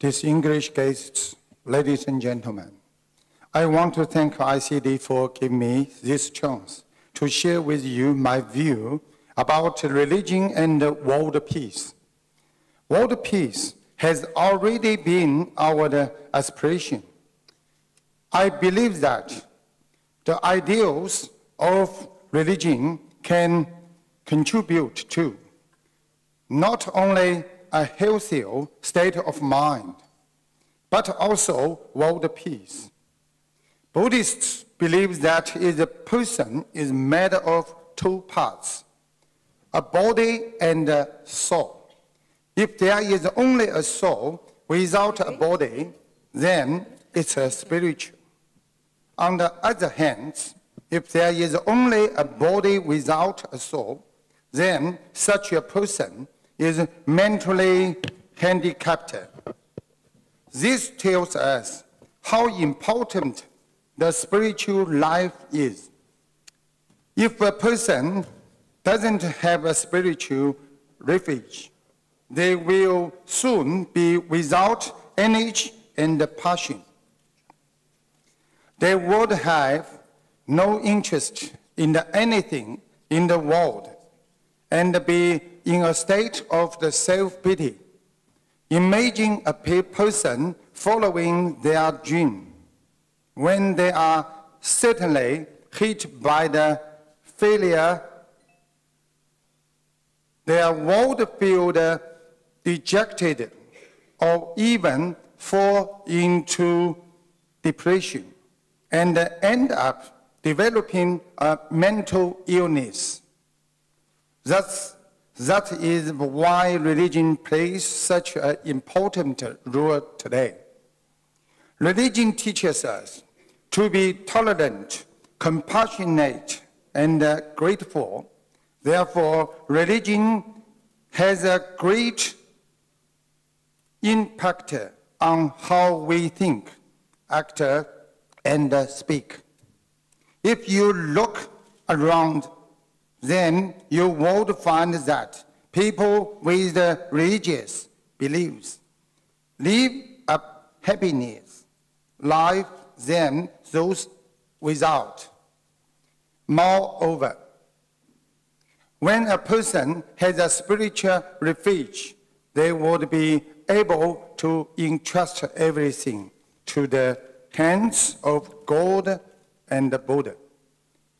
distinguished guests, ladies and gentlemen, I want to thank ICD for giving me this chance to share with you my view about religion and world peace. World peace has already been our aspiration. I believe that the ideals of religion can contribute to not only a healthier state of mind, but also world peace. Buddhists believe that a person is made of two parts, a body and a soul. If there is only a soul without a body, then it's a spiritual. On the other hand, if there is only a body without a soul, then such a person is mentally handicapped. This tells us how important the spiritual life is. If a person doesn't have a spiritual refuge, they will soon be without energy and passion. They would have no interest in anything in the world and be in a state of the self-pity. Imagine a person following their dream when they are certainly hit by the failure. Their world feels dejected or even fall into depression and end up developing a mental illness. That is why religion plays such an important role today. Religion teaches us to be tolerant, compassionate, and grateful. Therefore, religion has a great impact on how we think, act, and speak. If you look around, then you will find that people with religious beliefs live a happiness life than those without. Moreover, when a person has a spiritual refuge, they would be able to entrust everything to the hands of God and the Buddha.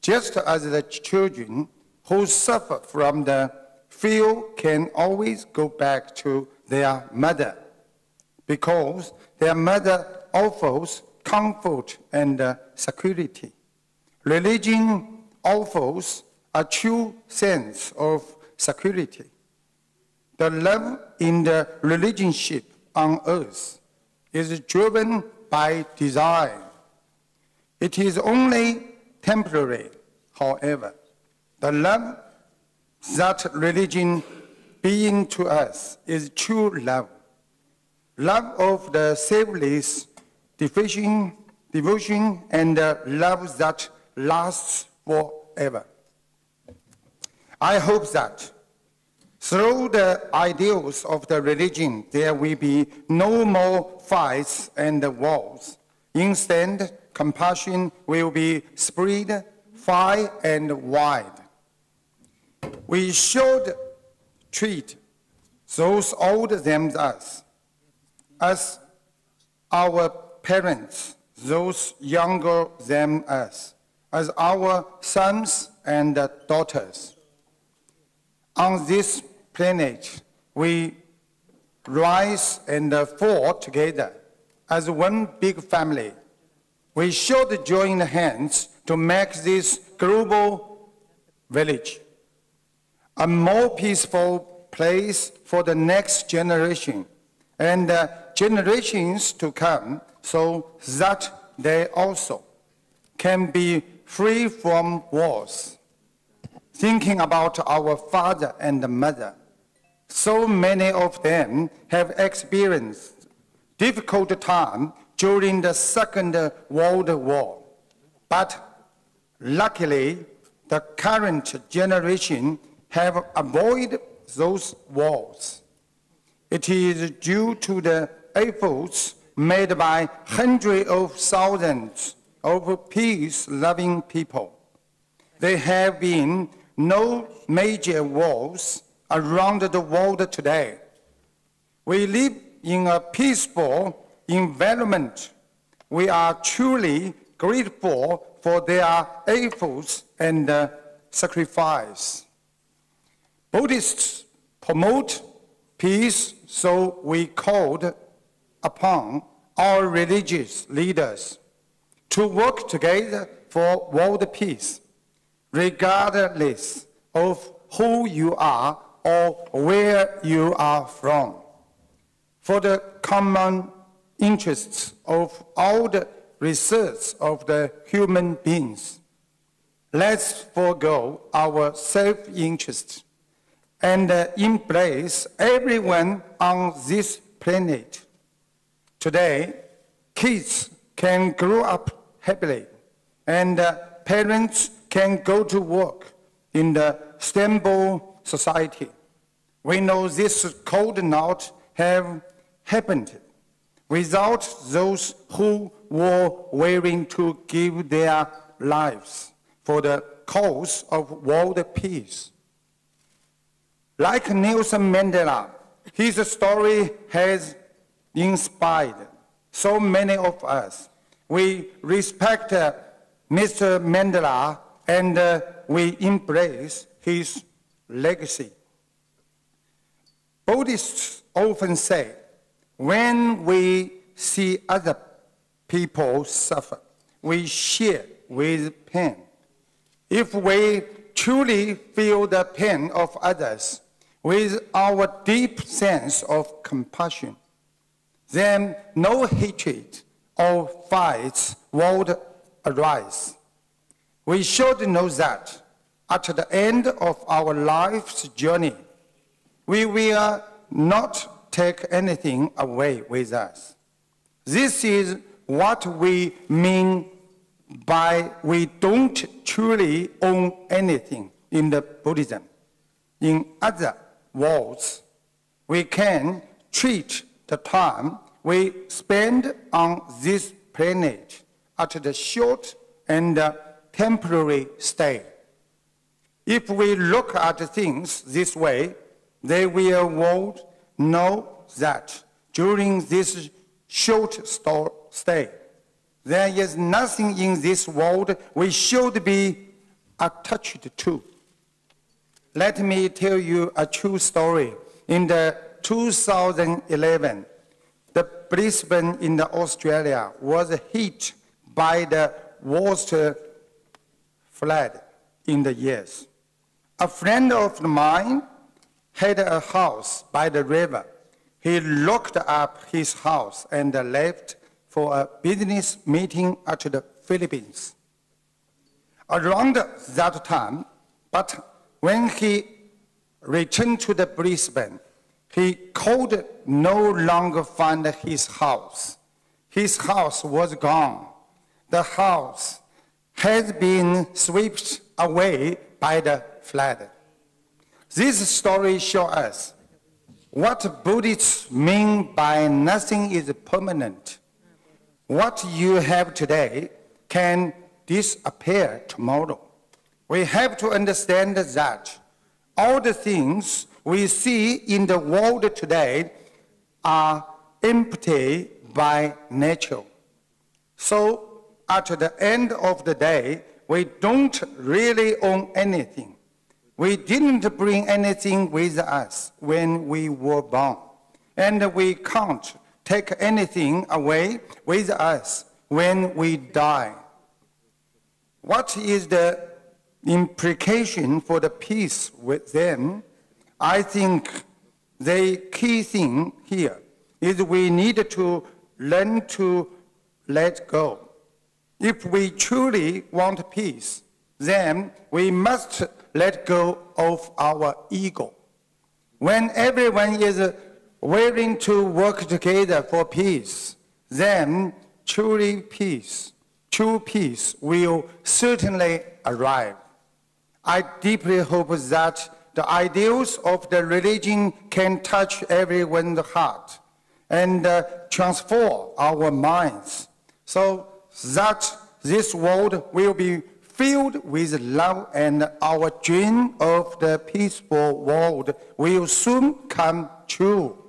Just as the children who suffer from the fear can always go back to their mother because their mother offers comfort and security. Religion offers a true sense of security. The love in the relationship on earth is driven by desire. It is only temporary, however. The love that religion brings to us is true love. Love of the selfless devotion and love that lasts forever. I hope that through the ideals of the religion, there will be no more fights and wars. Instead, compassion will be spread far and wide. We should treat those older than us as our parents, those younger than us, as our sons and daughters. On this planet, we rise and fall together as one big family. We should join hands to make this global village a more peaceful place for the next generation and generations to come, so that they also can be free from wars. Thinking about our father and mother, so many of them have experienced difficult time during the Second World War. But luckily, the current generation have avoided those wars. It is due to the efforts made by hundreds of thousands of peace-loving people. There have been no major wars around the world today. We live in a peaceful environment. We are truly grateful for their efforts and sacrifice. Buddhists promote peace, so we called upon our religious leaders to work together for world peace, regardless of who you are or where you are from, for the common interests of all the research of the human beings. Let's forego our self-interest and embrace everyone on this planet. Today, kids can grow up happily, and parents can go to work in the stable society. We know this could not have happened without those who were willing to give their lives for the cause of world peace. Like Nelson Mandela, his story has inspired so many of us. We respect Mr. Mandela and we embrace his legacy. Buddhists often say, when we see other people suffer, we share with pain. If we truly feel the pain of others with our deep sense of compassion, then no hatred or fights would arise. We should know that at the end of our life's journey, we will not take anything away with us. This is what we mean by we don't truly own anything in the Buddhism. In other words, we can treat the time we spend on this planet at the short and temporary stay. If we look at things this way, they will know that during this short stay, there is nothing in this world we should be attached to. Let me tell you a true story. In the 2011, the Brisbane in Australia was hit by the worst flood in the years. A friend of mine had a house by the river. He locked up his house and left for a business meeting at the Philippines. Around that time, but when he returned to the Brisbane, he could no longer find his house. His house was gone. The house has been swept away by the flood. This story shows us what Buddhists mean by nothing is permanent. What you have today can disappear tomorrow. We have to understand that all the things we see in the world today are empty by nature. So at the end of the day, we don't really own anything. We didn't bring anything with us when we were born, and we can't take anything away with us when we die. What is the implication for the peace with them? I think the key thing here is we need to learn to let go. If we truly want peace, then we must let go of our ego. When everyone is willing to work together for peace, then true peace will certainly arrive. I deeply hope that the ideals of the religion can touch everyone's heart and transform our minds so that this world will be filled with love and our dream of the peaceful world will soon come true.